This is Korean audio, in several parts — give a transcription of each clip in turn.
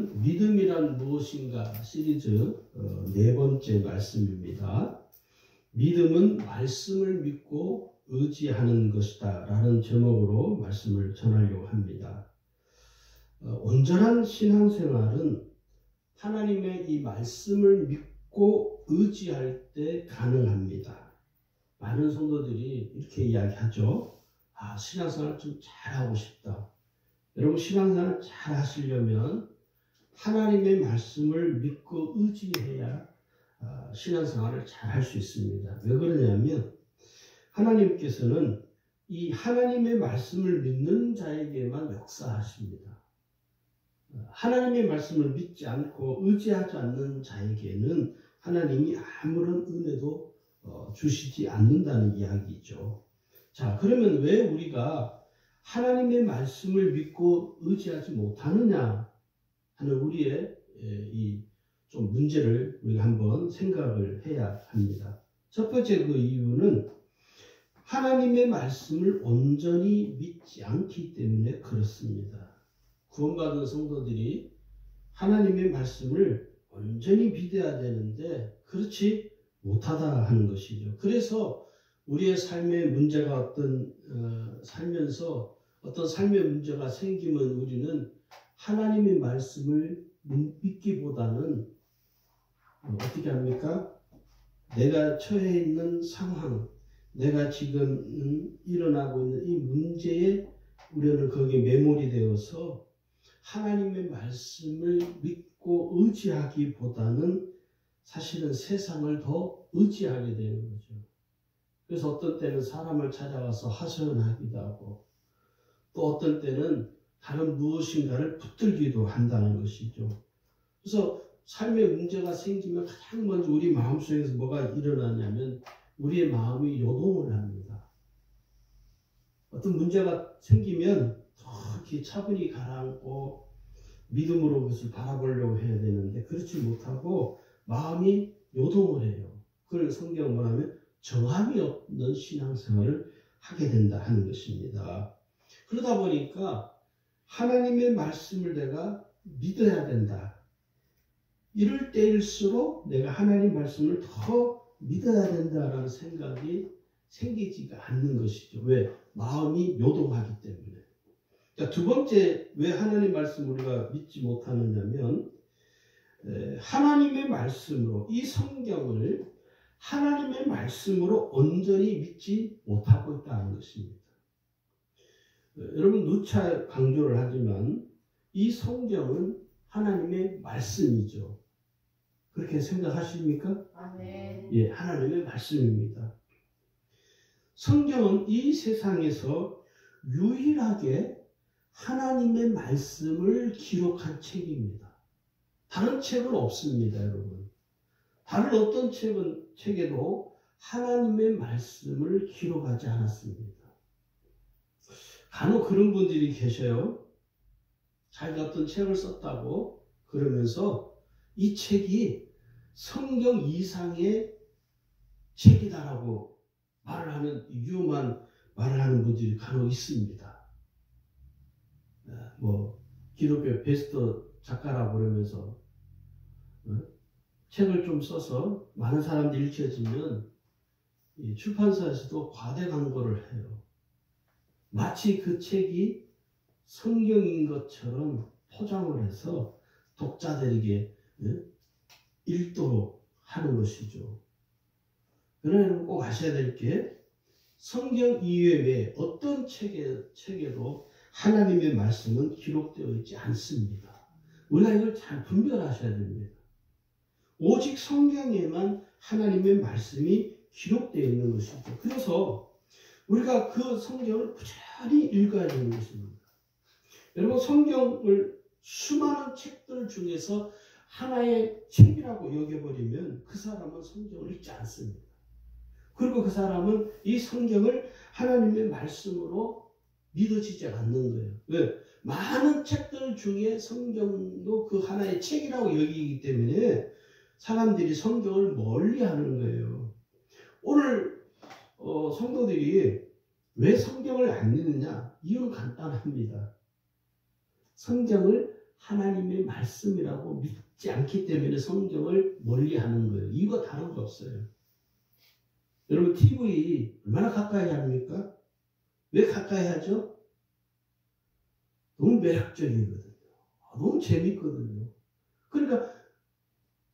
믿음이란 무엇인가 시리즈 네 번째 말씀입니다. 믿음은 말씀을 믿고 의지하는 것이다 라는 제목으로 말씀을 전하려고 합니다. 온전한 신앙생활은 하나님의 이 말씀을 믿고 의지할 때 가능합니다. 많은 성도들이 이렇게 이야기하죠. 신앙생활 좀 잘하고 싶다. 여러분, 신앙생활 잘 하시려면 하나님의 말씀을 믿고 의지해야 신앙생활을 잘 할 수 있습니다. 왜 그러냐면 하나님께서는 이 하나님의 말씀을 믿는 자에게만 역사하십니다. 하나님의 말씀을 믿지 않고 의지하지 않는 자에게는 하나님이 아무런 은혜도 주시지 않는다는 이야기죠. 자, 그러면 왜 우리가 하나님의 말씀을 믿고 의지하지 못하느냐 하는 우리의 이 좀 문제를 우리가 한번 생각을 해야 합니다. 첫 번째 그 이유는 하나님의 말씀을 온전히 믿지 않기 때문에 그렇습니다. 구원받은 성도들이 하나님의 말씀을 온전히 믿어야 되는데 그렇지 못하다 하는 것이죠. 그래서 우리의 삶의 문제가 살면서 어떤 삶의 문제가 생기면 우리는 하나님의 말씀을 믿기보다는 어떻게 합니까? 내가 처해 있는 상황, 내가 지금 일어나고 있는 이 문제에 우리는 거기에 매몰이 되어서 하나님의 말씀을 믿고 의지하기보다는 사실은 세상을 더 의지하게 되는 거죠. 그래서 어떤 때는 사람을 찾아가서 하소연하기도 하고 또 어떤 때는 다른 무엇인가를 붙들기도 한다는 것이죠. 그래서 삶의 문제가 생기면 가장 먼저 우리 마음속에서 뭐가 일어나냐면 우리의 마음이 요동을 합니다. 어떤 문제가 생기면 더 이렇게 차분히 가라앉고 믿음으로 그것을 바라보려고 해야 되는데 그렇지 못하고 마음이 요동을 해요. 그걸 성경은 뭐냐면 정함이 없는 신앙생활을 하게 된다 하는 것입니다. 그러다 보니까 하나님의 말씀을 내가 믿어야 된다. 이럴 때일수록 내가 하나님 말씀을 더 믿어야 된다라는 생각이 생기지가 않는 것이죠. 왜? 마음이 요동하기 때문에. 자, 두 번째 왜 하나님 말씀을 우리가 믿지 못하느냐면 하나님의 말씀으로 이 성경을 하나님의 말씀으로 온전히 믿지 못하고 있다는 것입니다. 여러분 누차 강조를 하지만 이 성경은 하나님의 말씀이죠. 그렇게 생각하십니까? 네. 예, 하나님의 말씀입니다. 성경은 이 세상에서 유일하게 하나님의 말씀을 기록한 책입니다. 다른 책은 없습니다, 여러분. 다른 어떤 책에도 하나님의 말씀을 기록하지 않았습니다. 간혹 그런 분들이 계셔요. 자기가 어떤 책을 썼다고 그러면서 이 책이 성경 이상의 책이다라고 말을 하는 위험한 말을 하는 분들이 간혹 있습니다. 기독교 베스트 작가라고 그러면서 책을 좀 써서 많은 사람들이 읽혀지면 출판사에서도 과대 광고를 해요. 마치 그 책이 성경인 것처럼 포장을 해서 독자들에게 읽도록 하는 것이죠. 그러나 꼭 아셔야 될 게 성경 이외에 어떤 책에도 하나님의 말씀은 기록되어 있지 않습니다. 우리가 이걸 잘 분별하셔야 됩니다. 오직 성경에만 하나님의 말씀이 기록되어 있는 것이죠. 그래서 우리가 그 성경을 꾸준히 읽어야 되는 것입니다. 여러분, 성경을 수많은 책들 중에서 하나의 책이라고 여겨버리면 그 사람은 성경을 읽지 않습니다. 그리고 그 사람은 이 성경을 하나님의 말씀으로 믿어지지 않는 거예요. 왜? 많은 책들 중에 성경도 그 하나의 책이라고 여기기 때문에 사람들이 성경을 멀리하는 거예요. 오늘 성도들이 왜 성경을 안 읽느냐? 이유는 간단합니다. 성경을 하나님의 말씀이라고 믿지 않기 때문에 성경을 멀리하는 거예요. 이거 다른 거 없어요. 여러분 TV 얼마나 가까이 합니까? 왜 가까이 하죠? 너무 매력적이거든요. 너무 재밌거든요. 그러니까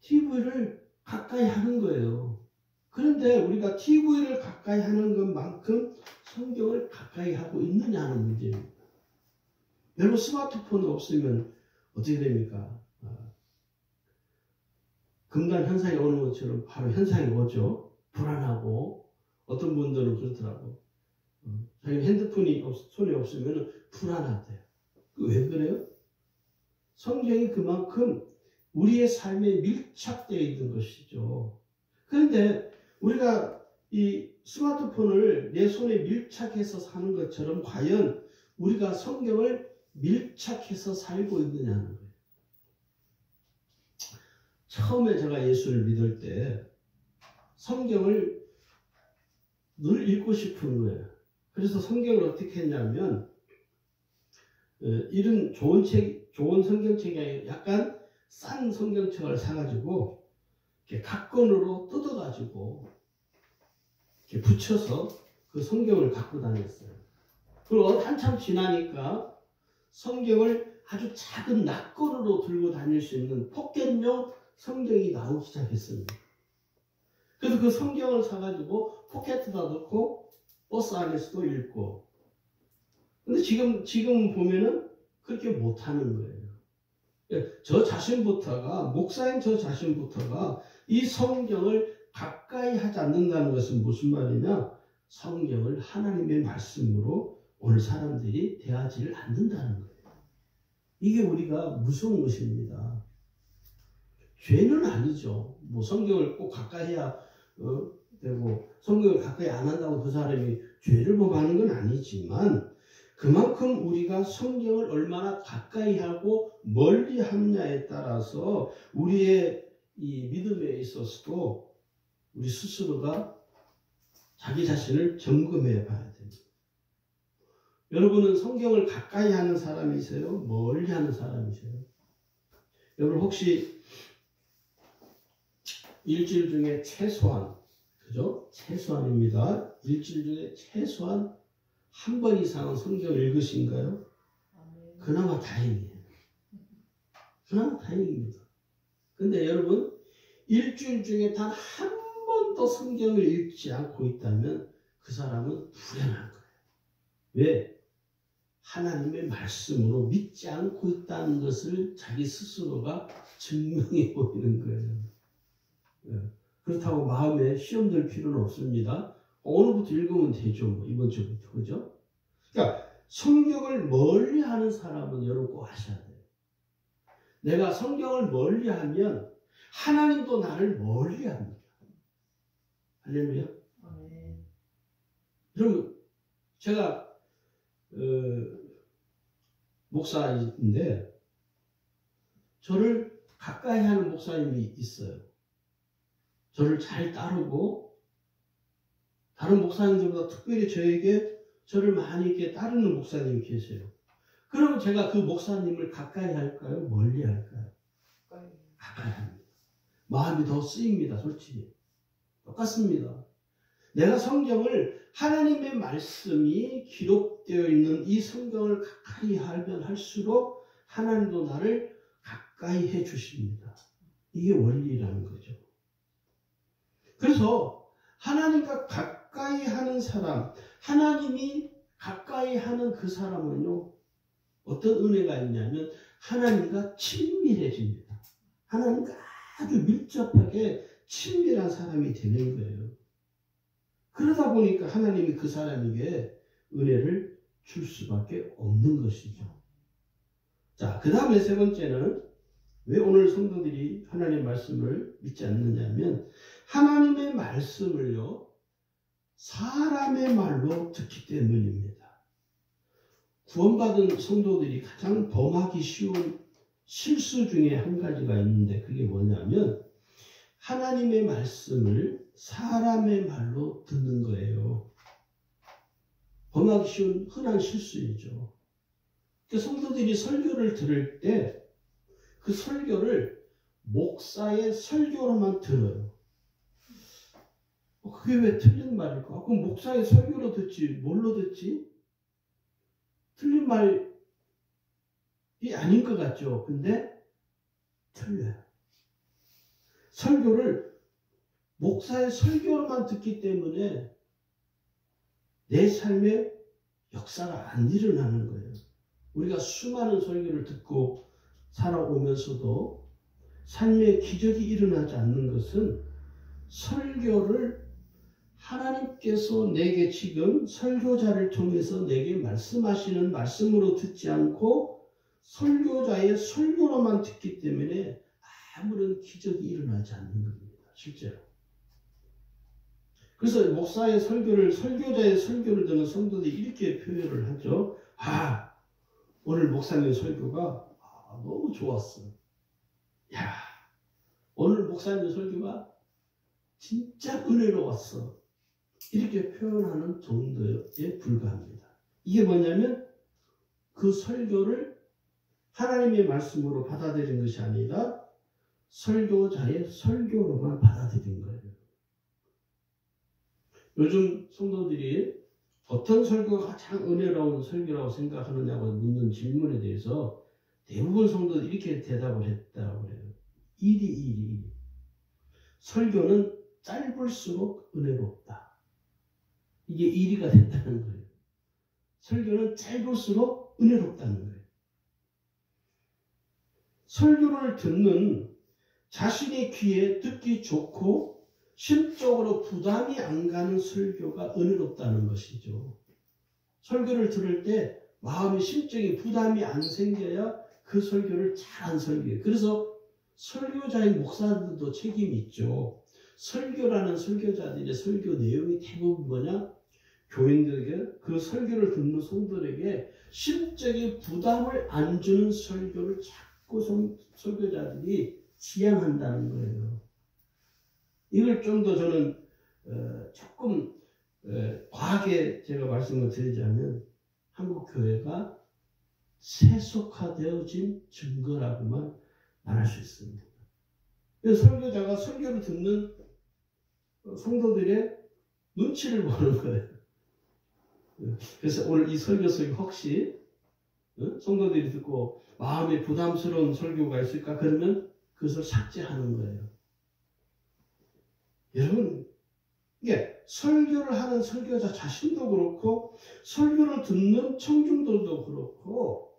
TV를 가까이 하는 거예요. 그런데 우리가 TV를 가까이 하는 것만큼 성경을 가까이 하고 있느냐는 문제입니다. 여러분 스마트폰 없으면 어떻게 됩니까? 금단 현상이 오는 것처럼 바로 현상이 오죠. 불안하고 어떤 분들은 그렇더라고. 자기 핸드폰이 손에 없으면 불안하대요. 왜 그래요? 성경이 그만큼 우리의 삶에 밀착되어 있는 것이죠. 그런데 우리가 이 스마트폰을 내 손에 밀착해서 사는 것처럼 과연 우리가 성경을 밀착해서 살고 있느냐는 거예요. 처음에 제가 예수를 믿을 때 성경을 늘 읽고 싶은 거예요. 그래서 성경을 어떻게 했냐면 이런 좋은 성경책이 아니라 약간 싼 성경책을 사가지고 이렇게 각권으로 뜯어가지고 이렇게 붙여서 그 성경을 갖고 다녔어요. 그리고 한참 지나니까 성경을 아주 작은 낙권으로 들고 다닐 수 있는 포켓용 성경이 나오기 시작했습니다. 그래서 그 성경을 사가지고 포켓에다 넣고 버스 안에서도 읽고. 근데 지금 보면은 그렇게 못하는 거예요. 저 자신부터가, 목사인 저 자신부터가 이 성경을 가까이 하지 않는다는 것은 무슨 말이냐? 성경을 하나님의 말씀으로 오늘 사람들이 대하지를 않는다는 거예요. 이게 우리가 무서운 것입니다. 죄는 아니죠. 뭐 성경을 꼭 가까이 해야 되고 성경을 가까이 안 한다고 그 사람이 죄를 범하는 건 아니지만 그만큼 우리가 성경을 얼마나 가까이 하고 멀리 하느냐에 따라서 우리의 이 믿음에 있어서도 우리 스스로가 자기 자신을 점검해 봐야 됩니다. 여러분은 성경을 가까이 하는 사람이세요? 멀리 하는 사람이세요? 여러분 혹시 일주일 중에 최소한, 그죠? 최소한입니다. 일주일 중에 최소한 한 번 이상은 성경을 읽으신가요? 그나마 다행이에요. 그나마 다행입니다. 근데 여러분, 일주일 중에 단 한 번도 성경을 읽지 않고 있다면 그 사람은 불행한 거예요. 왜? 하나님의 말씀으로 믿지 않고 있다는 것을 자기 스스로가 증명해 보이는 거예요. 그렇다고 마음에 시험 들 필요는 없습니다. 오늘부터 읽으면 되죠. 뭐 이번 주부터. 그죠? 그러니까 성경을 멀리 하는 사람은 여러분 꼭 아셔야 돼요. 내가 성경을 멀리 하면 하나님도 나를 멀리 합니다. 할렐루야. 여러분 제가 목사인데 저를 가까이 하는 목사님이 있어요. 저를 잘 따르고 다른 목사님들보다 특별히 저를 많이 이렇게 따르는 목사님이 계세요. 그러면 제가 그 목사님을 가까이 할까요? 멀리 할까요? 가까이 합니다. 마음이 더 쓰입니다. 솔직히. 똑같습니다. 내가 성경을 하나님의 말씀이 기록되어 있는 이 성경을 가까이 하면 할수록 하나님도 나를 가까이 해 주십니다. 이게 원리라는 거죠. 그래서 하나님과 가까이 하는 사람, 하나님이 가까이 하는 그 사람은요, 어떤 은혜가 있냐면 하나님과 친밀해집니다. 하나님과 아주 밀접하게 친밀한 사람이 되는 거예요. 그러다 보니까 하나님이 그 사람에게 은혜를 줄 수밖에 없는 것이죠. 자, 그 다음에 세 번째는 왜 오늘 성도들이 하나님의 말씀을 믿지 않느냐면 하나님의 말씀을요, 사람의 말로 듣기 때문입니다. 구원받은 성도들이 가장 범하기 쉬운 실수 중에 한 가지가 있는데 그게 뭐냐면 하나님의 말씀을 사람의 말로 듣는 거예요. 범하기 쉬운 흔한 실수이죠. 성도들이 설교를 들을 때 그 설교를 목사의 설교로만 들어요. 그게 왜 틀린 말일까? 그럼 목사의 설교로 듣지 뭘로 듣지? 틀린 말이 아닌 것 같죠. 근데 틀려요. 설교를 목사의 설교로만 듣기 때문에 내 삶에 역사가 안 일어나는 거예요. 우리가 수많은 설교를 듣고 살아오면서도 삶에 기적이 일어나지 않는 것은 설교를 하나님께서 내게 지금 설교자를 통해서 내게 말씀하시는 말씀으로 듣지 않고 설교자의 설교로만 듣기 때문에 아무런 기적이 일어나지 않는 겁니다. 실제로. 그래서 목사의 설교를 설교자의 설교를 듣는 성도들이 이렇게 표현을 하죠. 오늘 목사님 설교가 너무 좋았어. 야, 오늘 목사님 설교가 진짜 은혜로웠어. 이렇게 표현하는 정도에 불과합니다. 이게 뭐냐면 그 설교를 하나님의 말씀으로 받아들인 것이 아니라 설교자의 설교로만 받아들인 거예요. 요즘 성도들이 어떤 설교가 가장 은혜로운 설교라고 생각하느냐고 묻는 질문에 대해서 대부분 성도들이 이렇게 대답을 했다고 그래요. 일이. 설교는 짧을수록 은혜롭다. 이게 1위가 됐다는 거예요. 설교는 짧을수록 은혜롭다는 거예요. 설교를 듣는 자신의 귀에 듣기 좋고 심적으로 부담이 안 가는 설교가 은혜롭다는 것이죠. 설교를 들을 때 마음의 심적인 부담이 안 생겨야 그 설교를 잘한 설교예요. 그래서 설교자인 목사들도 책임이 있죠. 설교라는 설교자들의 설교 내용이 대부분 뭐냐? 교인들에게 그 설교를 듣는 성도들에게 심적인 부담을 안 주는 설교를 자꾸 설교자들이 지향한다는 거예요. 이걸 좀 더 저는 조금 과하게 제가 말씀을 드리자면 한국 교회가 세속화되어진 증거라고만 말할 수 있습니다. 그래서 설교자가 설교를 듣는 성도들의 눈치를 보는 거예요. 그래서 오늘 이 설교 속에 혹시 성도들이 듣고 마음에 부담스러운 설교가 있을까? 그러면 그것을 삭제하는 거예요. 여러분, 이게 설교를 하는 설교자 자신도 그렇고 설교를 듣는 청중들도 그렇고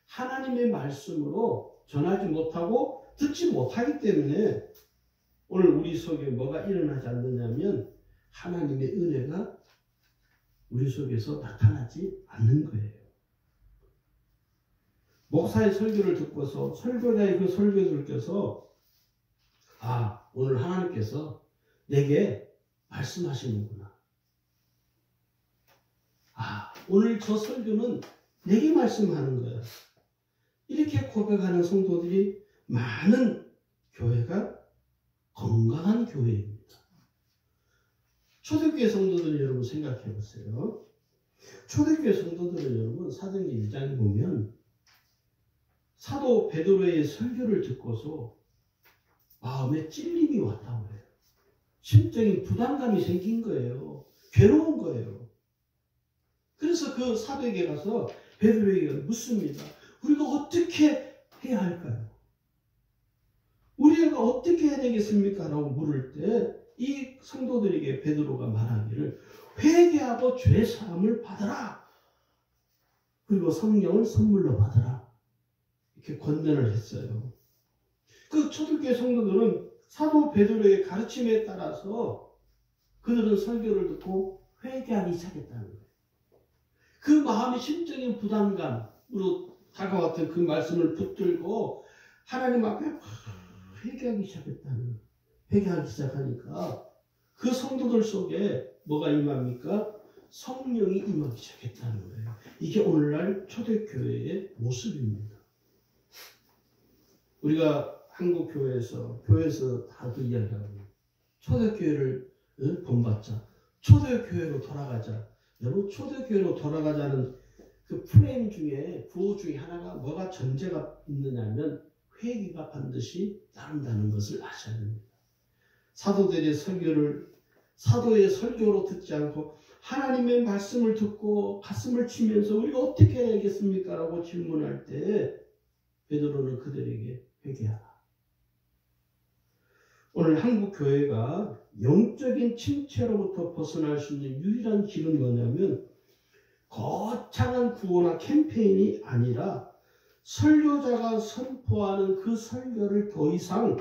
하나님의 말씀으로 전하지 못하고 듣지 못하기 때문에 오늘 우리 속에 뭐가 일어나지 않느냐면 하나님의 은혜가 우리 속에서 나타나지 않는 거예요. 목사의 설교를 듣고서 설교자의 그 설교들께서 오늘 하나님께서 내게 말씀하시는구나. 오늘 저 설교는 내게 말씀하는 거야. 이렇게 고백하는 성도들이 많은 교회가 건강한 교회입니다. 초대교회 성도들 여러분 생각해 보세요. 초대교회 성도들은 여러분 사도행전 1장에 보면 사도 베드로의 설교를 듣고서 마음에 찔림이 왔다고 해요. 심적인 부담감이 생긴 거예요. 괴로운 거예요. 그래서 그 사도에게 가서 베드로에게 묻습니다. 우리가 어떻게 해야 할까요? 우리가 어떻게 해야 되겠습니까? 라고 물을 때 이 성도들에게 베드로가 말하기를 회개하고 죄사함을 받아라. 그리고 성령을 선물로 받아라. 이렇게 권면을 했어요. 그 초대교회 성도들은 사도 베드로의 가르침에 따라서 그들은 설교를 듣고 회개하기 시작했다는 거예요. 그 마음의 심적인 부담감으로 다가왔던 그 말씀을 붙들고 하나님 앞에 회개하기 시작하니까 그 성도들 속에 뭐가 임합니까? 성령이 임하기 시작했다는 거예요. 이게 오늘날 초대교회의 모습입니다. 우리가 한국 교회에서 다그 이야기하고 초대교회를 본받자. 초대교회로 돌아가자. 여러분 초대교회로 돌아가자는 그 프레임 중에 구호 중에 하나가 뭐가 전제가 있느냐면 회개가 반드시 따른다는 것을 아셔야 됩니다. 사도의 설교로 듣지 않고 하나님의 말씀을 듣고 가슴을 치면서 우리가 어떻게 해야겠습니까? 라고 질문할 때 베드로는 그들에게 회개하라. 오늘 한국 교회가 영적인 침체로부터 벗어날 수 있는 유일한 길은 뭐냐면 거창한 구호나 캠페인이 아니라 설교자가 선포하는 그 설교를 더 이상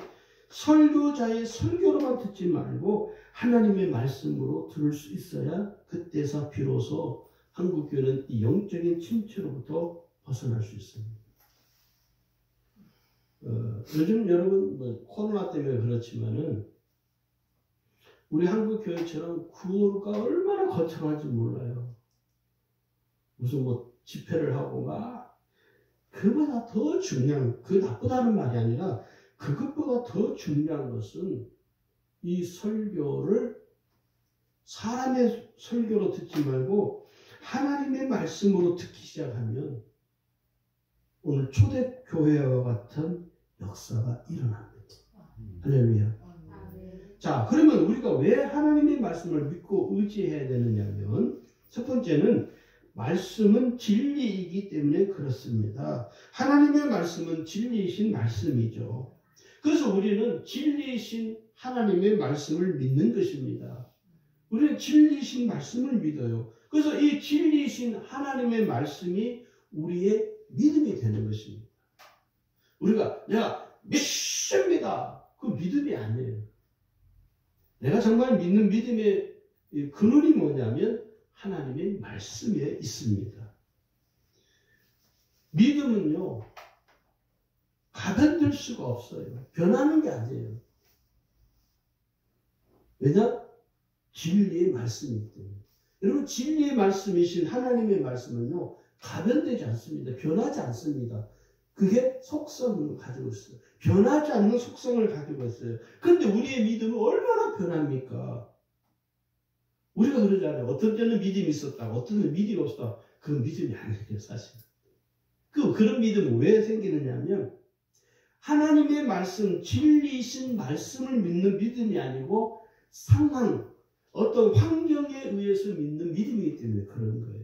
설교자의 설교로만 듣지 말고 하나님의 말씀으로 들을 수 있어야 그때서 비로소 한국교회는 이 영적인 침체로부터 벗어날 수 있습니다. 요즘 여러분 코로나 때문에 그렇지만은 우리 한국교회처럼 구호가 얼마나 거창한지 몰라요. 무슨 집회를 하고 막 그보다 더 중요한, 그 나쁘다는 말이 아니라 그것보다 더 중요한 것은 이 설교를 사람의 설교로 듣지 말고 하나님의 말씀으로 듣기 시작하면 오늘 초대교회와 같은 역사가 일어납니다. 할렐루야. 자, 그러면 우리가 왜 하나님의 말씀을 믿고 의지해야 되느냐면 첫 번째는 말씀은 진리이기 때문에 그렇습니다. 하나님의 말씀은 진리이신 말씀이죠. 그래서 우리는 진리이신 하나님의 말씀을 믿는 것입니다. 우리는 진리이신 말씀을 믿어요. 그래서 이 진리이신 하나님의 말씀이 우리의 믿음이 되는 것입니다. 내가 믿습니다. 그 믿음이 아니에요. 내가 정말 믿는 믿음의 근원이 뭐냐면 하나님의 말씀에 있습니다. 믿음은요, 가변될 수가 없어요. 변하는 게 아니에요. 왜냐? 진리의 말씀이기 때문에. 여러분, 진리의 말씀이신 하나님의 말씀은요, 가변되지 않습니다. 변하지 않습니다. 그게 속성을 가지고 있어요. 변하지 않는 속성을 가지고 있어요. 그런데 우리의 믿음은 얼마나 변합니까? 우리가 그러잖아요. 어떤 때는 믿음이 있었다고, 어떤 때는 믿음이 없었다고. 그건 믿음이 아니에요, 사실. 그런 믿음은 왜 생기느냐 하면 하나님의 말씀, 진리이신 말씀을 믿는 믿음이 아니고 상황, 어떤 환경에 의해서 믿는 믿음이기 때문에 그런 거예요.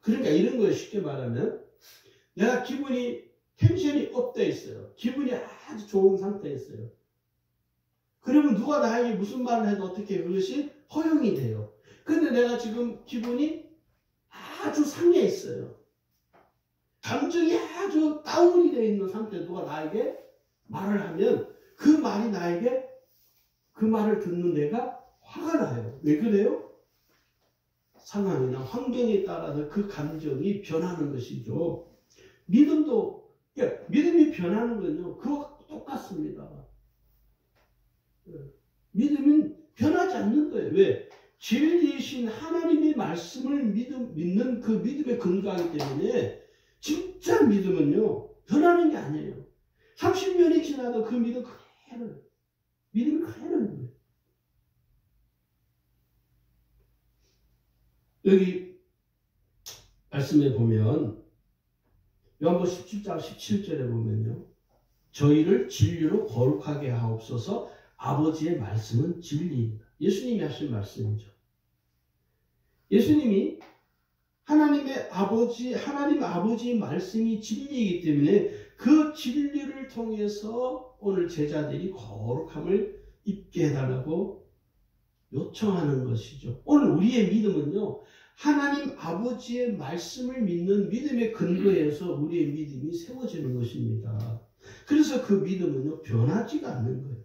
그러니까 이런 거예요. 쉽게 말하면 내가 텐션이 업돼 있어요. 기분이 아주 좋은 상태에 있어요. 그러면 누가 나에게 무슨 말을 해도 어떻게 그것이 허용이 돼요. 근데 내가 지금 기분이 아주 상해 있어요. 감정이 아주 다운이 되어 있는 상태에 누가 나에게 말을 하면 그 말이 나에게 그 말을 듣는 내가 화가 나요. 왜 그래요? 상황이나 환경에 따라서 그 감정이 변하는 것이죠. 믿음이 변하는 건요, 그거 똑같습니다. 믿음은 변하지 않는 거예요. 왜? 진리이신 하나님의 말씀을 믿는 그 믿음에 근거하기 때문에 진짜 믿음은요, 변하는 게 아니에요. 30년이 지나도 그 믿음이 그대로인 거예요. 여기 말씀에 보면 요한복음 17장 17절에 보면요, 저희를 진리로 거룩하게 하옵소서. 아버지의 말씀은 진리입니다. 예수님이 하신 말씀이죠. 예수님이 하나님 아버지의 말씀이 진리이기 때문에 그 진리를 통해서 오늘 제자들이 거룩함을 입게 해달라고 요청하는 것이죠. 오늘 우리의 믿음은요, 하나님 아버지의 말씀을 믿는 믿음의 근거에서 우리의 믿음이 세워지는 것입니다. 그래서 그 믿음은요, 변하지가 않는 거예요.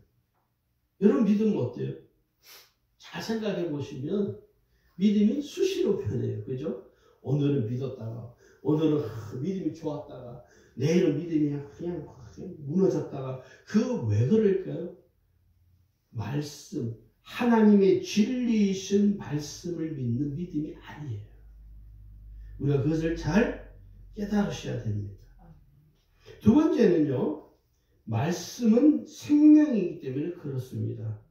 여러분 믿음은 어때요? 잘 생각해 보시면 믿음이 수시로 변해요. 그죠? 오늘은 믿었다가, 오늘은 믿음이 좋았다가, 내일은 믿음이 그냥 무너졌다가, 왜 그럴까요? 말씀, 하나님의 진리이신 말씀을 믿는 믿음이 아니에요. 우리가 그것을 잘 깨달으셔야 됩니다. 두 번째는요, 말씀은 생명이기 때문에 그렇습니다.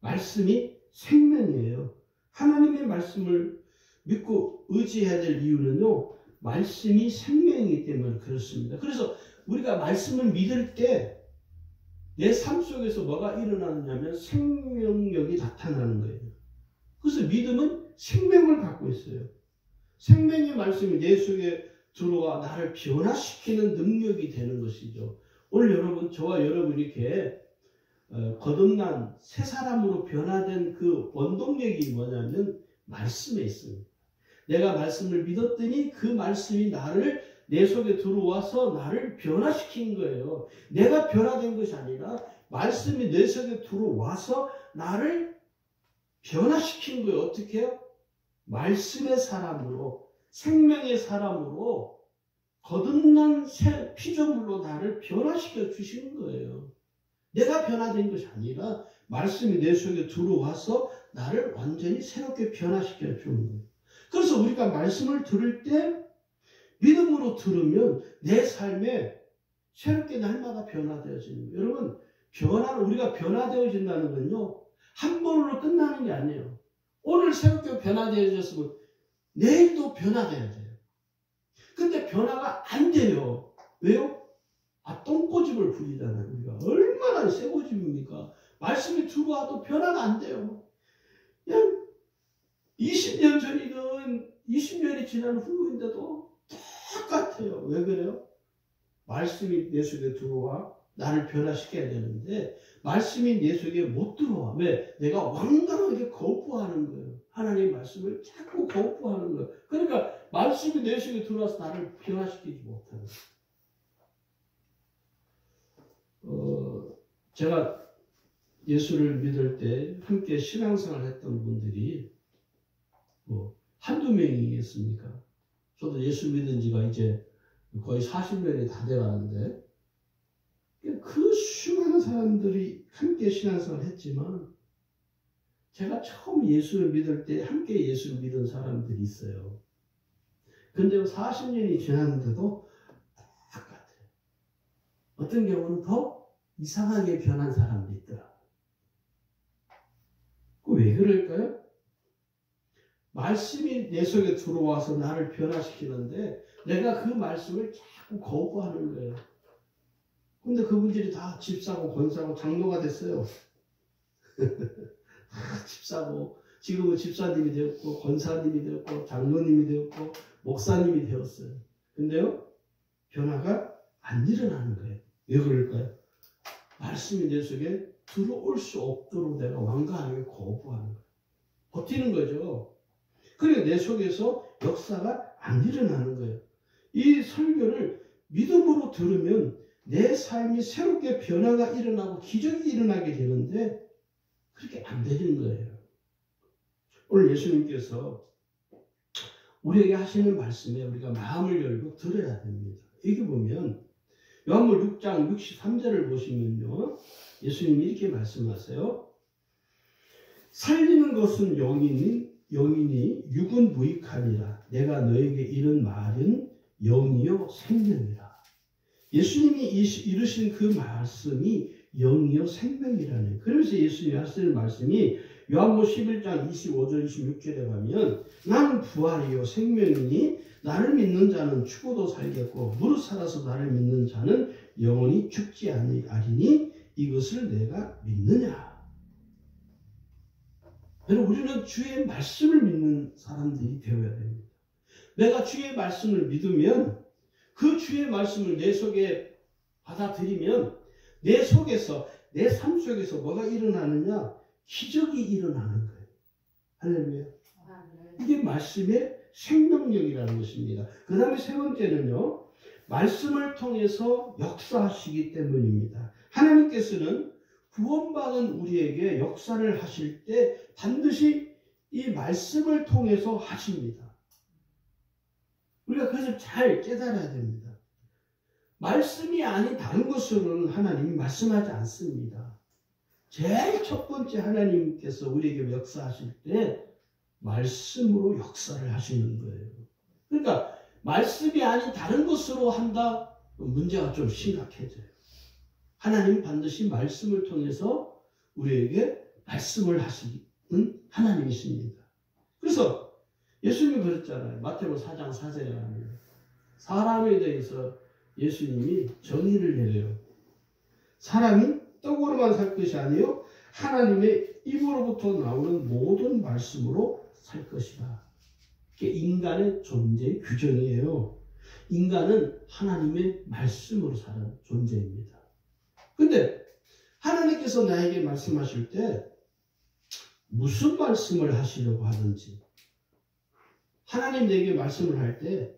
말씀이 생명이에요. 하나님의 말씀을 믿고 의지해야 될 이유는요, 말씀이 생명이기 때문에 그렇습니다. 그래서 우리가 말씀을 믿을 때 내 삶 속에서 뭐가 일어나느냐면 생명력이 나타나는 거예요. 그래서 믿음은 생명을 갖고 있어요. 생명의 말씀이 내 속에 들어와 나를 변화시키는 능력이 되는 것이죠. 오늘 여러분, 저와 여러분이 이렇게 거듭난 새 사람으로 변화된 그 원동력이 뭐냐면 말씀에 있습니다. 내가 말씀을 믿었더니 그 말씀이 내 속에 들어와서 나를 변화시킨 거예요. 내가 변화된 것이 아니라 말씀이 내 속에 들어와서 나를 변화시킨 거예요. 어떻게 해요? 말씀의 사람으로, 생명의 사람으로 거듭난 새 피조물로 나를 변화시켜 주시는 거예요. 내가 변화된 것이 아니라 말씀이 내 속에 들어와서 나를 완전히 새롭게 변화시켜 주는 거예요. 그래서 우리가 말씀을 들을 때 믿음으로 들으면 내 삶에 새롭게 날마다 변화되어지는 거예요. 여러분, 우리가 변화되어진다는 건요, 한 번으로 끝나는 게 아니에요. 오늘 새롭게 변화되어졌으면 내일도 변화돼야 돼요. 근데 변화가 안 돼요. 왜요? 똥꼬집을 부리잖아요. 우리가 얼마나 새 고집입니까? 말씀이 들어와도 변화가 안 돼요. 그냥 20년 전이든 20년이 지난 후인데도 똑같아요. 왜 그래요? 말씀이 내 속에 들어와 나를 변화시켜야 되는데 말씀이 내 속에 못 들어와. 왜? 내가 완강하게 거부하는 거예요. 하나님의 말씀을 자꾸 거부하는 거예요. 그러니까 말씀이 내 속에 들어와서 나를 변화시키지 못하는 거예요. 제가 예수를 믿을 때 함께 신앙생활을 했던 분들이 한두 명이겠습니까? 저도 예수 믿은 지가 이제 거의 40년이 다 돼가는데 그 수많은 사람들이 함께 신앙생활을 했지만 제가 처음 예수를 믿을 때 함께 예수를 믿은 사람들이 있어요. 근데 40년이 지났는데도 똑같아요. 어떤 경우는 더 이상하게 변한 사람도 있더라. 왜 그럴까요? 말씀이 내 속에 들어와서 나를 변화시키는데 내가 그 말씀을 자꾸 거부하는 거예요. 근데 그분들이 다 집사고 권사고 장로가 됐어요. 집사고 지금은 집사님이 되었고 권사님이 되었고 장로님이 되었고 목사님이 되었어요. 근데요, 변화가 안 일어나는 거예요. 왜 그럴까요? 말씀이 내 속에 들어올 수 없도록 내가 완강하게 거부하는 거예요. 버티는 거죠. 그러니까 내 속에서 역사가 안 일어나는 거예요. 이 설교를 믿음으로 들으면 내 삶이 새롭게 변화가 일어나고 기적이 일어나게 되는데 그렇게 안 되는 거예요. 오늘 예수님께서 우리에게 하시는 말씀에 우리가 마음을 열고 들어야 됩니다. 여기 보면 요한복음 6장 63절을 보시면요, 예수님이 이렇게 말씀하세요. 살리는 것은 영이니 육은 무익하니라. 내가 너에게 이른 말은 영이요 생명이라. 예수님이 이르신 그 말씀이 영이요 생명이라는. 그래서 예수님이 하시는 말씀이 요한복음 11장 25절 26절에 가면 나는 부활이요 생명이니 나를 믿는 자는 죽어도 살겠고 무릇 살아서 나를 믿는 자는 영원히 죽지 아니하리니 이것을 내가 믿느냐. 여러분, 우리는 주의 말씀을 믿는 사람들이 되어야 됩니다. 내가 주의 말씀을 믿으면 그 주의 말씀을 내 속에 받아들이면 내 속에서 내 삶 속에서 뭐가 일어나느냐? 기적이 일어나는 거예요. 할렐루야. 이게 말씀의 생명력이라는 것입니다. 그 다음에 세 번째는요, 말씀을 통해서 역사하시기 때문입니다. 하나님께서는 구원받은 우리에게 역사를 하실 때 반드시 이 말씀을 통해서 하십니다. 우리가 그것을 잘 깨달아야 됩니다. 말씀이 아닌 다른 것으로는 하나님이 말씀하지 않습니다. 제일 첫 번째 하나님께서 우리에게 역사하실 때 말씀으로 역사를 하시는 거예요. 그러니까 말씀이 아닌 다른 것으로 한다? 문제가 좀 심각해져요. 하나님은 반드시 말씀을 통해서 우리에게 말씀을 하시는 하나님이십니다. 그래서 예수님이 그랬잖아요. 마태복음 4장 4절에 가면 사람에 대해서 예수님이 정의를 내려요. 사람이 떡으로만 살 것이 아니요 하나님의 입으로부터 나오는 모든 말씀으로 살 것이다. 이게 인간의 존재의 규정이에요. 인간은 하나님의 말씀으로 사는 존재입니다. 근데 하나님께서 나에게 말씀하실 때 무슨 말씀을 하시려고 하는지, 하나님 내게 말씀을 할 때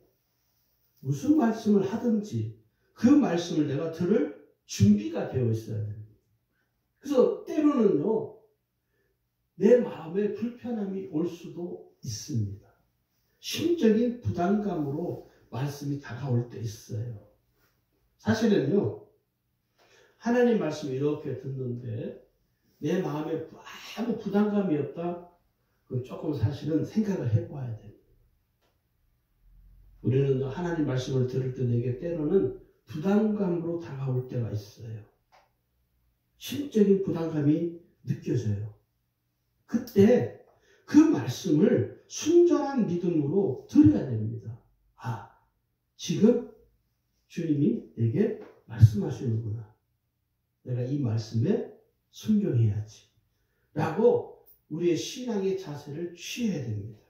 무슨 말씀을 하든지 그 말씀을 내가 들을 준비가 되어 있어야 됩니다. 그래서 때로는요, 내 마음에 불편함이 올 수도 있습니다. 심적인 부담감으로 말씀이 다가올 때 있어요. 사실은요, 하나님 말씀 이렇게 듣는데 내 마음에 아무 부담감이 없다? 그 조금 사실은 생각을 해봐야 됩니다. 우리는 하나님 말씀을 들을 때 내게 때로는 부담감으로 다가올 때가 있어요. 심적인 부담감이 느껴져요. 그때 그 말씀을 순전한 믿음으로 들어야 됩니다. 아, 지금 주님이 내게 말씀하시는구나. 내가 이 말씀에 순종해야지. 라고 우리의 신앙의 자세를 취해야 됩니다.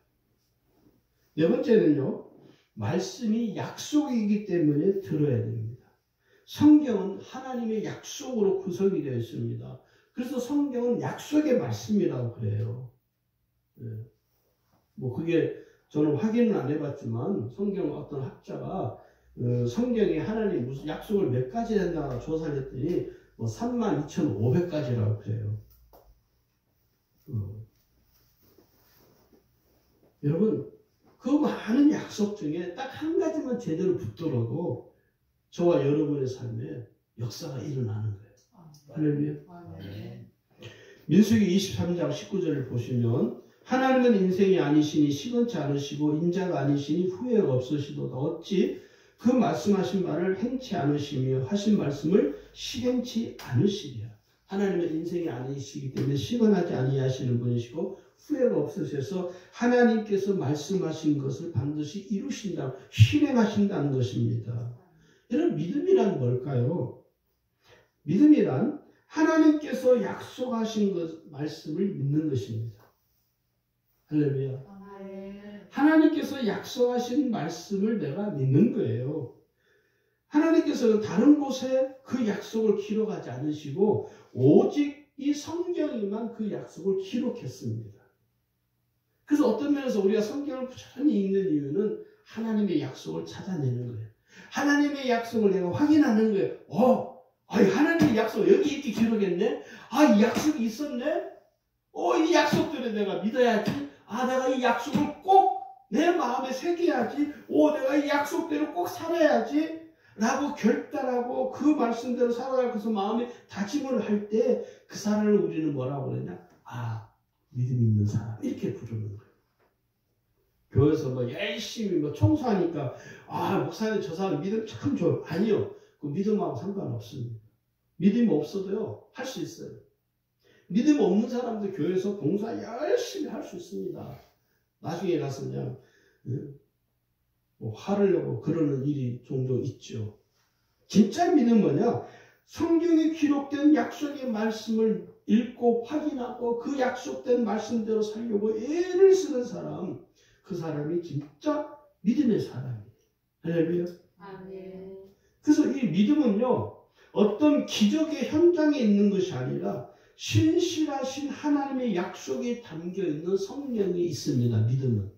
네 번째는요, 말씀이 약속이기 때문에 들어야 됩니다. 성경은 하나님의 약속으로 구성이 되어 있습니다. 그래서 성경은 약속의 말씀이라고 그래요. 뭐 그게 저는 확인은 안 해봤지만 성경 어떤 학자가 성경에 하나님 무슨 약속을 몇 가지 된다 조사를 했더니 뭐 32,500가지라고 그래요. 여러분, 그 많은 약속 중에 딱 한 가지만 제대로 붙들어도 저와 여러분의 삶에 역사가 일어나는 거예요. 할렐루야. 민수기 23장 19절을 보시면 하나님은 인생이 아니시니 시건치 않으시고 인자가 아니시니 후회가 없으시도다. 어찌 그 말씀하신 말을 행치 않으시며 하신 말씀을 실행치 않으시랴. 하나님은 인생이 아니시기 때문에 시건하지 아니하시는 분이시고 후회가 없으셔서 하나님께서 말씀하신 것을 반드시 이루신다, 실행하신다는 것입니다. 여러분, 믿음이란 뭘까요? 믿음이란 하나님께서 약속하신 것, 말씀을 믿는 것입니다. 할렐루야. 하나님께서 약속하신 말씀을 내가 믿는 거예요. 하나님께서는 다른 곳에 그 약속을 기록하지 않으시고 오직 이 성경에만 그 약속을 기록했습니다. 그래서 어떤 면에서 우리가 성경을 꾸준히 읽는 이유는 하나님의 약속을 찾아내는 거예요. 하나님의 약속을 내가 확인하는 거예요. 하나님의 약속 여기 이렇게 기록했네. 이 약속이 있었네. 이 약속들을 내가 믿어야지. 내가 이 약속을 꼭 내 마음에 새겨야지. 내가 이 약속대로 꼭 살아야지. 라고 결단하고 그 말씀대로 살아갈 것을 마음에 다짐을 할 때 그 사람을 우리는 뭐라고 그러냐? 믿음 있는 사람. 이렇게 부르는 거예요. 교회에서 열심히 청소하니까 목사님 저 사람 믿음 참 좋아요. 아니요. 그 믿음하고 상관없습니다. 믿음이 없어도요, 할 수 있어요. 믿음 없는 사람도 교회에서 봉사 열심히 할 수 있습니다. 나중에 가서 그냥 화를 내고 그러는 일이 종종 있죠. 진짜 믿음은 뭐냐? 성경에 기록된 약속의 말씀을 읽고 확인하고 그 약속된 말씀대로 살려고 애를 쓰는 사람, 그 사람이 진짜 믿음의 사람이에요. 할렐루야. 아멘. 그래서 이 믿음은요, 어떤 기적의 현장에 있는 것이 아니라 신실하신 하나님의 약속이 담겨있는 성령이 있습니다. 믿음은.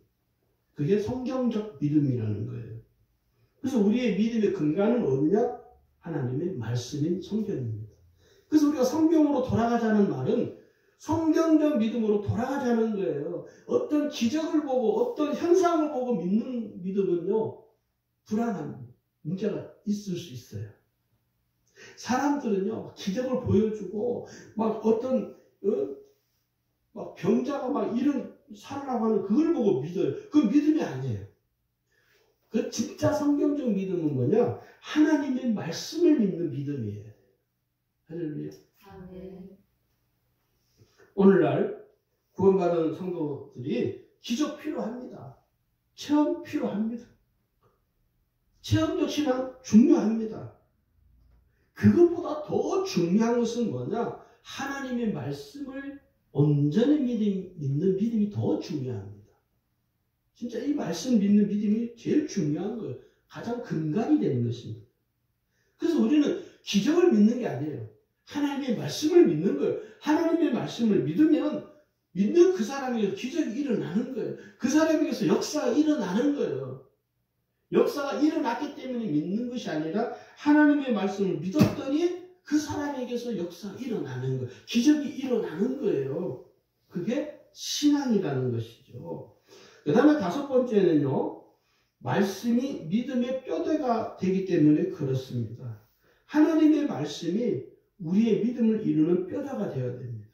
그게 성경적 믿음이라는 거예요. 그래서 우리의 믿음의 근간은 어디냐? 하나님의 말씀인 성경입니다. 그래서 우리가 성경으로 돌아가자는 말은 성경적 믿음으로 돌아가자는 거예요. 어떤 기적을 보고 어떤 현상을 보고 믿는 믿음은요, 불안한 문제가 있을 수 있어요. 사람들은요, 기적을 보여주고 어떤 병자가 이런 살아나고 하는 그걸 보고 믿어요. 그건 믿음이 아니에요. 그 진짜 성경적 믿음은 뭐냐? 하나님의 말씀을 믿는 믿음이에요. 할렐루야. 아멘. 오늘날 구원받은 성도들이 기적 필요합니다. 체험 필요합니다. 체험적 신앙 중요합니다. 그것보다 더 중요한 것은 뭐냐? 하나님의 말씀을 온전히 믿는 믿음이 더 중요합니다. 진짜 이 말씀 믿는 믿음이 제일 중요한 거예요. 가장 근간이 되는 것입니다. 그래서 우리는 기적을 믿는 게 아니에요. 하나님의 말씀을 믿는 거예요. 하나님의 말씀을 믿으면 믿는 그 사람에게서 기적이 일어나는 거예요. 그 사람에게서 역사가 일어나는 거예요. 역사가 일어났기 때문에 믿는 것이 아니라 하나님의 말씀을 믿었더니 그 사람에게서 역사가 일어나는 거예요. 기적이 일어나는 거예요. 그게 신앙이라는 것이죠. 그 다음에 다섯 번째는요. 말씀이 믿음의 뼈대가 되기 때문에 그렇습니다. 하나님의 말씀이 우리의 믿음을 이루는 뼈대가 되어야 됩니다.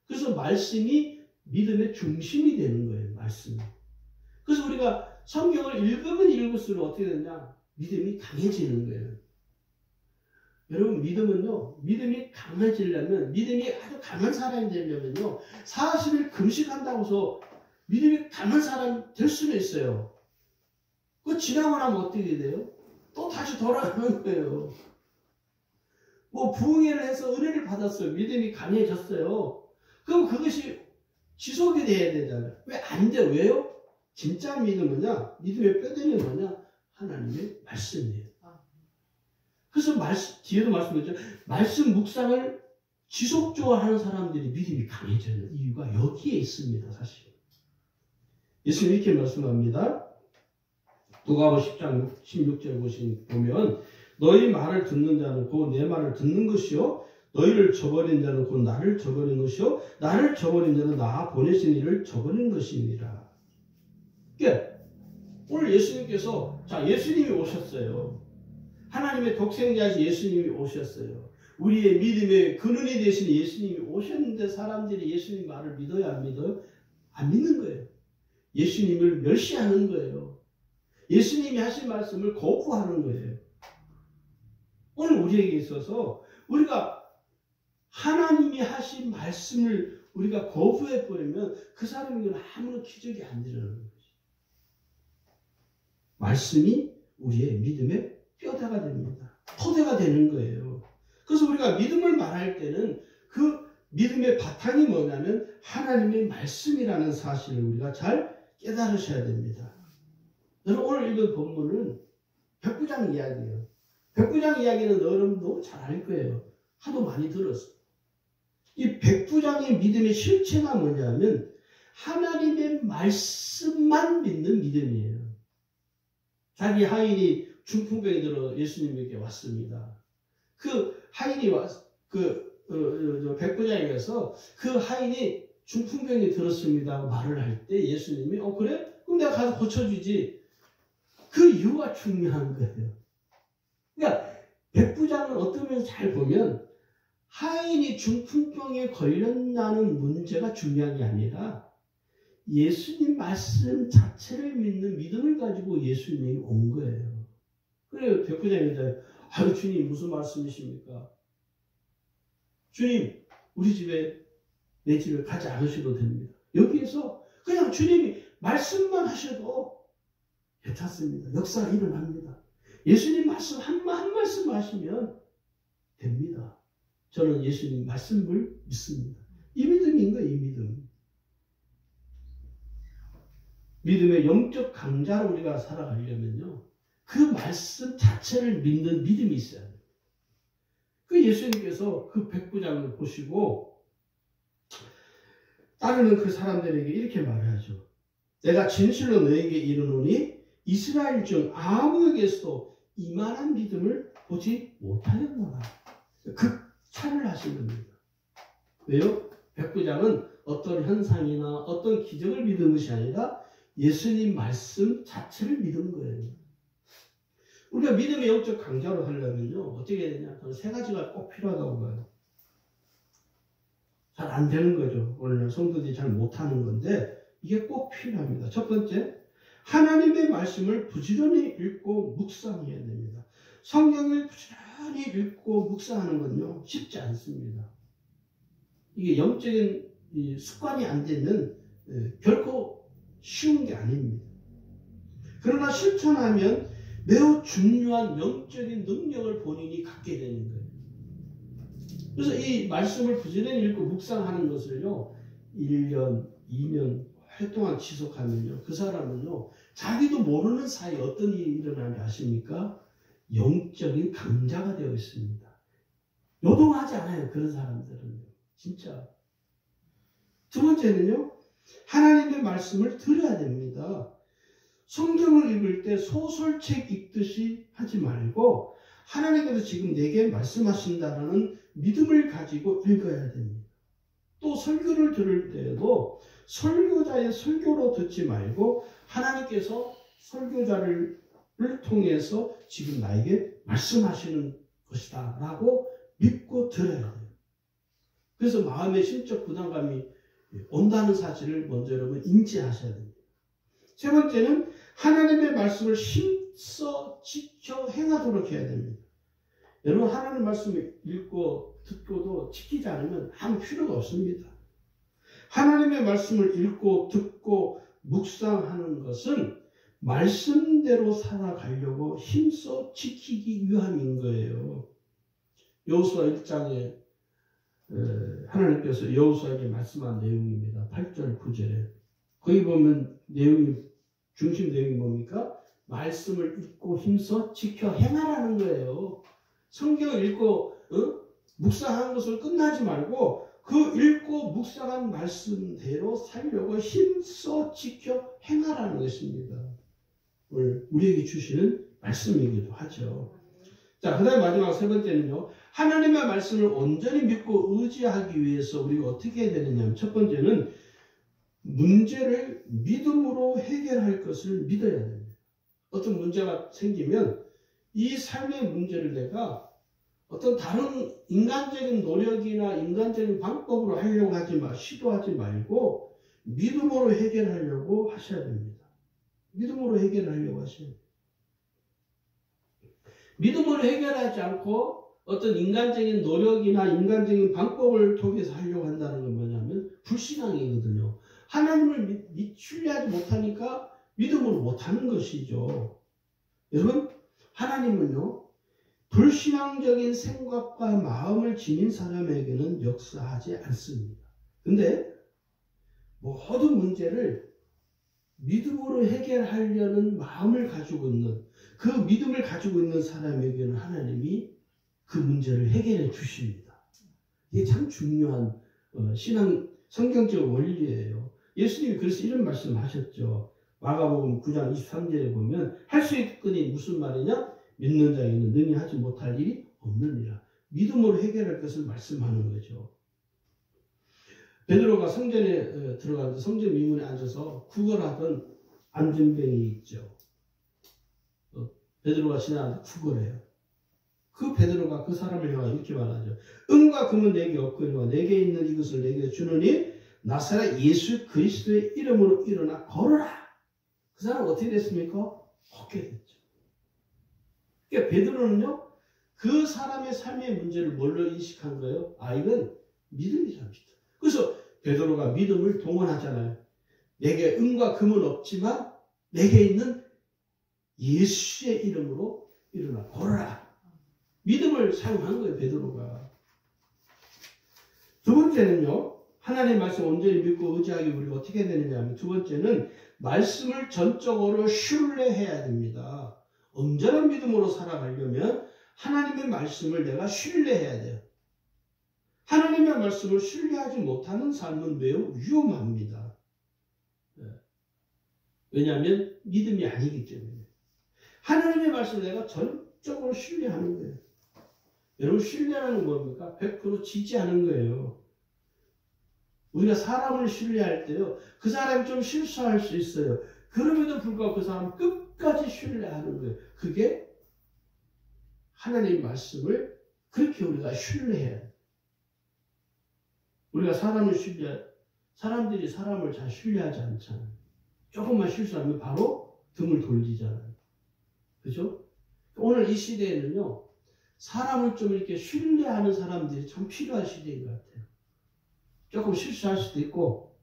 그래서 말씀이 믿음의 중심이 되는 거예요. 말씀이. 그래서 우리가 성경을 읽으면 읽을수록 어떻게 되냐? 믿음이 강해지는 거예요. 여러분 믿음은요. 믿음이 강해지려면 믿음이 아주 강한 사람이 되려면요. 40일 금식한다고 해서 믿음이 강한 사람이 될 수는 있어요. 그거 지나고 나면 어떻게 돼요? 또 다시 돌아가는 거예요. 뭐 부흥회를 해서 은혜를 받았어요. 믿음이 강해졌어요. 그럼 그것이 지속이 돼야 되잖아요. 왜 안 돼요? 왜요? 진짜 믿음은요. 믿음의 뼈대는 뭐냐? 하나님의 말씀이에요. 그래서 뒤에도 말씀드렸죠. 말씀 묵상을 지속적으로 하는 사람들이 믿음이 강해지는 이유가 여기에 있습니다. 사실. 예수님 이렇게 말씀합니다. 누가복음 10장 16절 보면 너희 말을 듣는 자는 곧 내 말을 듣는 것이요 너희를 저버린 자는 곧 나를 저버린 것이요 나를 저버린 자는 나 보내신 이를 저버린 것이니라. 그러니까 오늘 예수님께서 예수님이 오셨어요. 하나님의 독생자이신 예수님이 오셨어요. 우리의 믿음의 근원이 되신 예수님이 오셨는데 사람들이 예수님 말을 믿어요? 안 믿어요? 안 믿는 거예요. 예수님을 멸시하는 거예요. 예수님이 하신 말씀을 거부하는 거예요. 오늘 우리에게 있어서 우리가 하나님이 하신 말씀을 우리가 거부해버리면 그 사람에게는 아무런 기적이 안 일어나는 거죠. 말씀이 우리의 믿음의 뼈대가 됩니다. 토대가 되는 거예요. 그래서 우리가 믿음을 말할 때는 그 믿음의 바탕이 뭐냐면 하나님의 말씀이라는 사실을 우리가 잘 깨달으셔야 됩니다. 여러분 오늘 읽은 본문은 백부장 이야기예요. 백부장 이야기는 여러분 너무 잘 알 거예요. 하도 많이 들었어요. 이 백부장의 믿음의 실체가 뭐냐면 하나님의 말씀만 믿는 믿음이에요. 자기 하인이 중풍병이 들어 예수님에게 왔습니다. 그 하인이 백부장에게서 그 하인이 중풍병이 들었습니다 말을 할 때 예수님이 그래? 그럼 내가 가서 고쳐주지. 그 이유가 중요한 거예요. 그러니까 백부장은 어떤 면에서 잘 보면 하인이 중풍병에 걸렸다는 문제가 중요한 게 아니라 예수님 말씀 자체를 믿는 믿음을 가지고 예수님이 온 거예요. 그래요. 백부장이 아유 주님 무슨 말씀이십니까? 주님 우리 집에 내 집에 가지 않으셔도 됩니다. 여기에서 그냥 주님이 말씀만 하셔도 괜찮습니다. 역사가 일어납니다. 예수님 말씀 한 말씀 하시면 됩니다. 저는 예수님 말씀을 믿습니다. 이 믿음인 거예요. 이 믿음. 믿음의 영적 강자로 우리가 살아가려면요. 그 말씀 자체를 믿는 믿음이 있어야 돼요. 그 예수님께서 그 백부장을 보시고 따르는 그 사람들에게 이렇게 말하죠. 내가 진실로 너에게 이르노니 이스라엘 중 아무에게서도 이만한 믿음을 보지 못하였노라. 극찬을 하신 겁니다. 왜요? 백부장은 어떤 현상이나 어떤 기적을 믿은 것이 아니라 예수님 말씀 자체를 믿은 거예요. 우리가 믿음의 영적 강자로 하려면요. 어떻게 해야 되냐? 저는 세 가지가 꼭 필요하다고 봐요. 잘 안 되는 거죠. 오늘날 성도들이 잘 못하는 건데 이게 꼭 필요합니다. 첫 번째, 하나님의 말씀을 부지런히 읽고 묵상해야 됩니다. 성경을 부지런히 읽고 묵상하는 건요. 쉽지 않습니다. 이게 영적인 습관이 안 되면 결코 쉬운 게 아닙니다. 그러나 실천하면 매우 중요한 영적인 능력을 본인이 갖게 되는 거예요. 그래서 이 말씀을 부지런히 읽고 묵상하는 것을요, 1년, 2년 활동한 지속하면요, 그 사람은요, 자기도 모르는 사이에 어떤 일이 일어나는지 아십니까? 영적인 강자가 되어 있습니다. 요동하지 않아요, 그런 사람들은요. 진짜. 두 번째는요, 하나님의 말씀을 들어야 됩니다. 성경을 읽을 때 소설책 읽듯이 하지 말고 하나님께서 지금 내게 말씀하신다는 믿음을 가지고 읽어야 됩니다. 또 설교를 들을 때에도 설교자의 설교로 듣지 말고 하나님께서 설교자를 통해서 지금 나에게 말씀하시는 것이다 라고 믿고 들어야 돼요. 그래서 마음의 심적 부담감이 온다는 사실을 먼저 여러분 인지하셔야 됩니다. 세 번째는 하나님의 말씀을 힘써 지켜 행하도록 해야 됩니다. 여러분 하나님의 말씀을 읽고 듣고도 지키지 않으면 아무 필요가 없습니다. 하나님의 말씀을 읽고 듣고 묵상하는 것은 말씀대로 살아가려고 힘써 지키기 위함인 거예요. 여호수아 1장에 하나님께서 여호수아에게 말씀한 내용입니다. 8절 9절에 거기 보면 중심 내용이 뭡니까? 말씀을 읽고 힘써 지켜 행하라는 거예요. 성경을 읽고 묵상하는 것을 끝나지 말고 그 읽고 묵상한 말씀대로 살려고 힘써 지켜 행하라는 것입니다. 오늘 우리에게 주시는 말씀이기도 하죠. 자, 그 다음에 마지막 세 번째는요. 하나님의 말씀을 온전히 믿고 의지하기 위해서 우리가 어떻게 해야 되느냐. 첫 번째는 문제를 믿음으로 해결할 것을 믿어야 됩니다. 어떤 문제가 생기면 이 삶의 문제를 내가 어떤 다른 인간적인 노력이나 인간적인 방법으로 하려고 시도하지 말고 믿음으로 해결하려고 하셔야 됩니다. 믿음으로 해결하려고 하셔야 됩니다. 믿음으로 해결하지 않고 어떤 인간적인 노력이나 인간적인 방법을 통해서 하려고 한다는 건 뭐냐면 불신앙이거든요. 하나님을 신뢰하지 못하니까 믿음으로 못하는 것이죠. 여러분, 하나님은요, 불신앙적인 생각과 마음을 지닌 사람에게는 역사하지 않습니다. 근데 모든 문제를 믿음으로 해결하려는 마음을 가지고 있는, 그 믿음을 가지고 있는 사람에게는 하나님이 그 문제를 해결해 주십니다. 이게 참 중요한 성경적 원리예요. 예수님이 그래서 이런 말씀을 하셨죠. 마가복음 9장 23절에 보면 할 수 있거니 무슨 말이냐? 믿는 자에게는 능히 하지 못할 일이 없느니라. 믿음으로 해결할 것을 말씀하는 거죠. 베드로가 성전에 들어가서 성전 미문에 앉아서 구걸하던 안전뱅이 있죠. 베드로가 지나가는데 구걸해요. 그 베드로가 그 사람을 향하여 이렇게 말하죠. 은과 금은 내게 없거니와 내게 있는 이것을 내게 주노니 나사렛 예수 그리스도의 이름으로 일어나 걸어라. 그 사람은 어떻게 됐습니까? 걷게 됐죠. 그러니까 베드로는요, 그 사람의 삶의 문제를 뭘로 인식한 거예요? 이건 믿음이잖아, 믿음. 그래서 베드로가 믿음을 동원하잖아요. 내게 은과 금은 없지만 내게 있는 예수의 이름으로 일어나 걸어라. 믿음을 사용한 거예요, 베드로가. 두 번째는요, 하나님의 말씀 온전히 믿고 의지하기 우리가 어떻게 해야 되느냐 하면, 두 번째는 말씀을 전적으로 신뢰해야 됩니다. 온전한 믿음으로 살아가려면 하나님의 말씀을 내가 신뢰해야 돼요. 하나님의 말씀을 신뢰하지 못하는 삶은 매우 위험합니다. 왜냐하면 믿음이 아니기 때문에. 하나님의 말씀을 내가 전적으로 신뢰하는 거예요. 여러분, 신뢰라는 건 뭡니까? 100% 지지하는 거예요. 우리가 사람을 신뢰할 때요, 그 사람이 좀 실수할 수 있어요. 그럼에도 불구하고 그 사람 끝까지 신뢰하는 거예요. 그게 하나님의 말씀을 그렇게 우리가 신뢰해야 돼요. 우리가 사람들이 사람을 잘 신뢰하지 않잖아요. 조금만 실수하면 바로 등을 돌리잖아요. 그죠? 오늘 이 시대에는요, 사람을 좀 이렇게 신뢰하는 사람들이 참 필요한 시대인 것 같아요. 조금 실수할 수도 있고,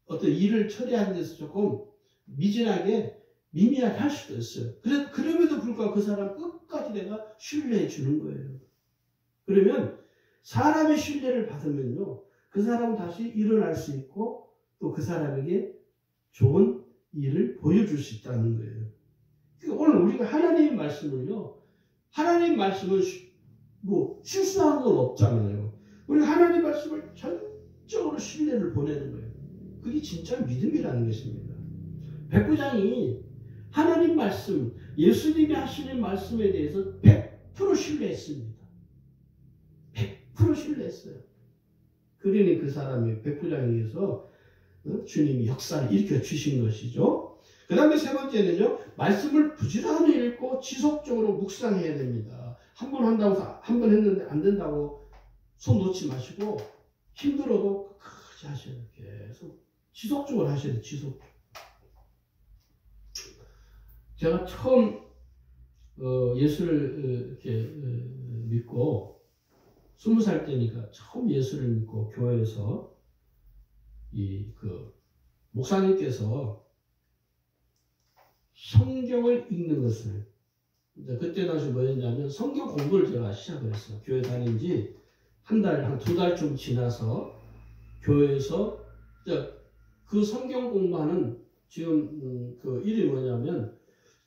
어떤 일을 처리하는 데서 조금 미진하게 미미하게 할 수도 있어요. 그럼에도 불구하고 그 사람 끝까지 내가 신뢰해 주는 거예요. 그러면 사람의 신뢰를 받으면요, 그 사람은 다시 일어날 수 있고 또 그 사람에게 좋은 일을 보여줄 수 있다는 거예요. 그러니까 오늘 우리가 하나님의 말씀을요, 하나님 말씀은 뭐 실수한 건 없잖아요. 우리가 하나님 말씀을 전적으로 신뢰를 보내는 거예요. 그게 진짜 믿음이라는 것입니다. 백부장이 하나님 말씀, 예수님이 하시는 말씀에 대해서 100% 신뢰했습니다. 100% 신뢰했어요. 그러니 그 사람이 백부장에 의해서 주님이 역사를 일으켜 주신 것이죠. 그 다음에 세 번째는요, 말씀을 부지런히 읽고 지속적으로 묵상해야 됩니다. 한 번 한다고, 한 번 했는데 안 된다고 손 놓지 마시고, 힘들어도 끝까지 하셔야 돼요. 계속. 지속적으로 하셔야 돼요. 지속적으로. 제가 처음 예수를 이렇게 믿고 20살 때니까 처음 예수를 믿고 교회에서 목사님께서 성경을 읽는 것을, 그때 당시 뭐였냐면 성경 공부를 제가 시작을 했어요. 교회 다닌 지 한 두 달쯤 지나서 교회에서 그 성경 공부하는 지금 그 이름이 뭐냐면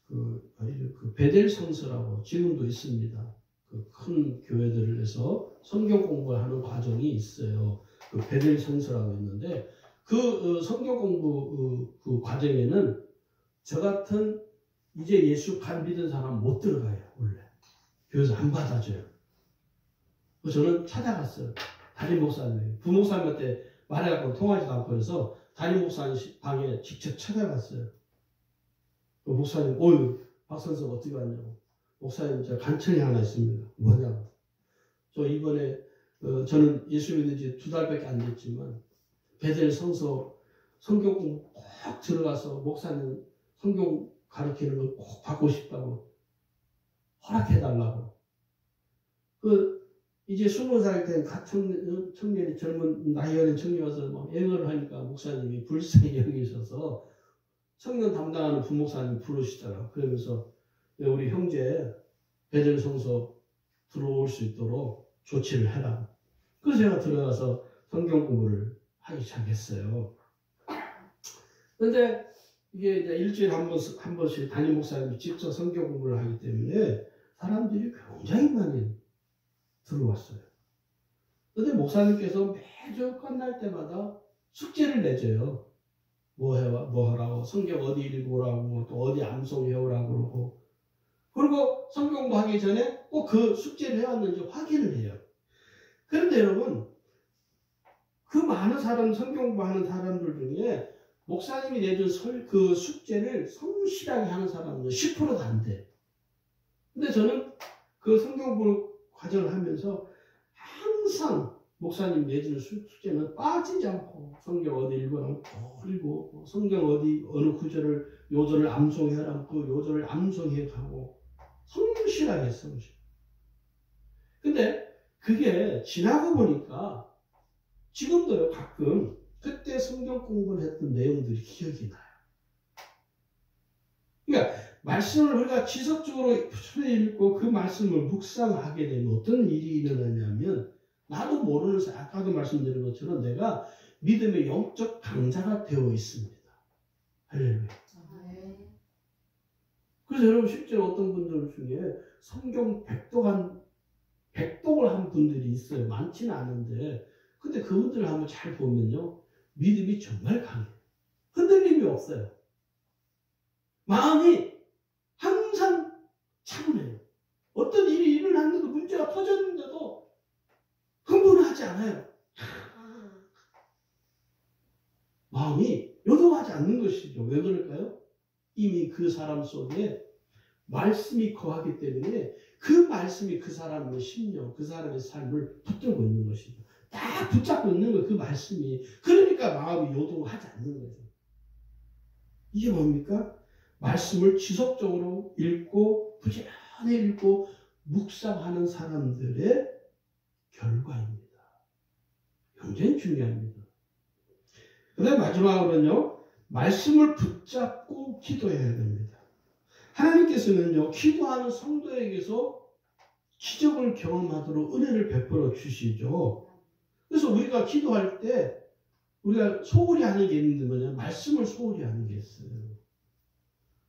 그 베델 성서라고 지금도 있습니다. 그 큰 교회들에서 성경 공부를 하는 과정이 있어요. 그 베델 성서라고 있는데 그 성경 공부 그 과정에는 저 같은 이제 예수 간 믿은 사람 못 들어가요. 원래 교회에서 안 받아줘요. 저는 찾아갔어요. 담임 목사님, 부목사님한테 말해갖고 통하지도 않고 해서 담임 목사님 방에 직접 찾아갔어요. 그 목사님, 박 선생 어떻게 왔냐고. 목사님, 저 간청이 하나 있습니다. 뭐냐고. 저 이번에 저는 예수 믿은 지 2달밖에 안 됐지만 베델 성서 성경 공부 꼭 들어가서 목사님 성경 가르치는 걸 꼭 받고 싶다고 허락해달라고. 이제 20살 된 청년이 젊은 나이 어린 청년이 와서 막 애걸을 하니까 목사님이 불쌍히 여기셔서 청년 담당하는 부목사님 부르시더라고요. 그러면서 우리 형제 베델 성서 들어올 수 있도록 조치를 해라. 그래서 제가 들어가서 성경 공부를 하기 시작했어요. 그런데 이게 이제 일주일에 한 번씩 담임 목사님이 직접 성경 공부를 하기 때문에 사람들이 굉장히 많이 들어왔어요. 그런데 목사님께서 매주 끝날 때마다 숙제를 내줘요. 뭐 하라고, 성경 어디 읽으라고, 또 어디 암송해오라고 그러고, 그리고 성경 공부하기 전에 꼭 그 숙제를 해왔는지 확인을 해요. 그런데 여러분, 그 많은 사람, 성경 공부하는 사람들 중에 목사님이 내준 그 숙제를 성실하게 하는 사람은 10%도 안 돼. 근데 저는 그 성경 공부 과정을 하면서 항상 목사님 내주는 숙제는 빠지지 않고 성경 어디 읽으라면 또 읽고, 성경 어느 구절을 요절을 암송해라면 그 요절을 암송해 가고 성실하게 성실. 근데 그게 지나고 보니까 지금도요, 가끔 그때 성경 공부를 했던 내용들이 기억이 나요. 그러니까 말씀을 우리가 지속적으로 읽고 그 말씀을 묵상하게 되면 어떤 일이 일어나냐면, 나도 모르는 사이, 아까도 말씀드린 것처럼 내가 믿음의 영적 강자가 되어 있습니다. 할렐루야. 그래서 여러분, 실제로 어떤 분들 중에 성경 백독을 한 분들이 있어요. 많지는 않은데, 근데 그분들을 한번 잘 보면요, 믿음이 정말 강해요. 흔들림이 없어요. 마음이 항상 차분해요. 어떤 일이 일어났는데도, 문제가 터졌는데도 흥분하지 않아요. 마음이 요동하지 않는 것이죠. 왜 그럴까요? 이미 그 사람 속에 말씀이 거하기 때문에 그 말씀이 그 사람의 심령, 그 사람의 삶을 붙들고 있는 것이죠. 딱 붙잡고 있는 거예요. 그 말씀이. 그러니까 마음이 요동하지 않는 거죠. 이게 뭡니까? 말씀을 지속적으로 읽고 부지런히 읽고 묵상하는 사람들의 결과입니다. 굉장히 중요합니다. 그 다음에 마지막으로는요, 말씀을 붙잡고 기도해야 됩니다. 하나님께서는요, 기도하는 성도에게서 기적을 경험하도록 은혜를 베풀어 주시죠. 그래서 우리가 기도할 때 우리가 소홀히 하는 게 있는데 뭐냐? 말씀을 소홀히 하는 게 있어요.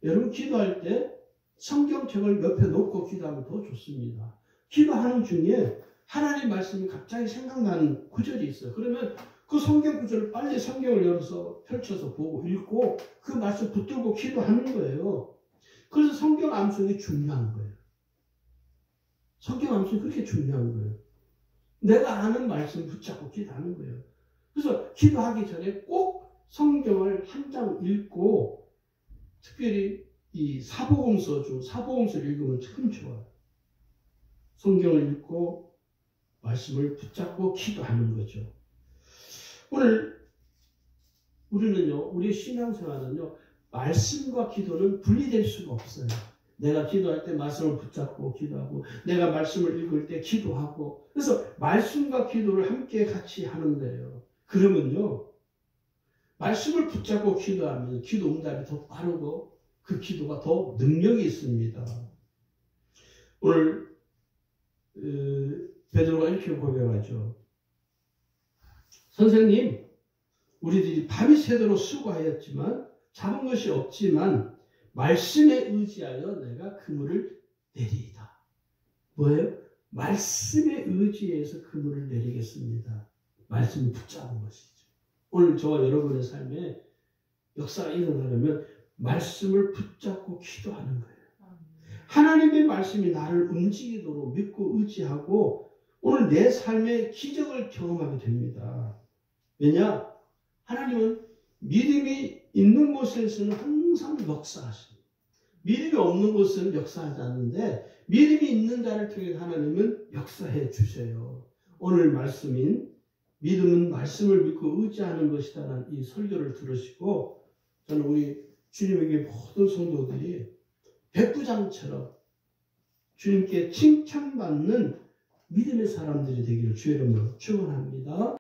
여러분 기도할 때 성경책을 옆에 놓고 기도하면 더 좋습니다. 기도하는 중에 하나님 말씀이 갑자기 생각나는 구절이 있어요. 그러면 그 성경 구절을 빨리 성경을 열어서 펼쳐서 보고 읽고 그 말씀 붙들고 기도하는 거예요. 그래서 성경 암송이 중요한 거예요. 성경 암송이 그렇게 중요한 거예요. 내가 아는 말씀 붙잡고 기도하는 거예요. 그래서 기도하기 전에 꼭 성경을 한 장 읽고 특별히 이 사복음서 중 사복음서를 읽으면 참 좋아요. 성경을 읽고 말씀을 붙잡고 기도하는 거죠. 오늘 우리는요, 우리의 신앙생활은요, 말씀과 기도는 분리될 수가 없어요. 내가 기도할 때 말씀을 붙잡고 기도하고, 내가 말씀을 읽을 때 기도하고, 그래서 말씀과 기도를 함께 같이 하는 거예요. 그러면요, 말씀을 붙잡고 기도하면 기도 응답이 더 빠르고 그 기도가 더 능력이 있습니다. 오늘 베드로가 이렇게 고백하죠. 선생님, 우리들이 밤이 새도록 수고하였지만 잡은 것이 없지만 말씀에 의지하여 내가 그물을 내리이다. 뭐예요? 말씀에 의지해서 그물을 내리겠습니다. 말씀을 붙잡은 것이죠. 오늘 저와 여러분의 삶에 역사가 일어나려면 말씀을 붙잡고 기도하는 거예요. 하나님의 말씀이 나를 움직이도록 믿고 의지하고 오늘 내 삶의 기적을 경험하게 됩니다. 왜냐? 하나님은 믿음이 있는 곳에서는 항상 역사하십니다. 믿음이 없는 곳은 역사하지 않는데 믿음이 있는 자를 통해 하나님은 역사해 주세요. 오늘 말씀인 믿음은 말씀을 믿고 의지하는 것이다라는 이 설교를 들으시고 저는 우리 주님에게 모든 성도들이 백부장처럼 주님께 칭찬받는 믿음의 사람들이 되기를 주의 이름으로 축원합니다.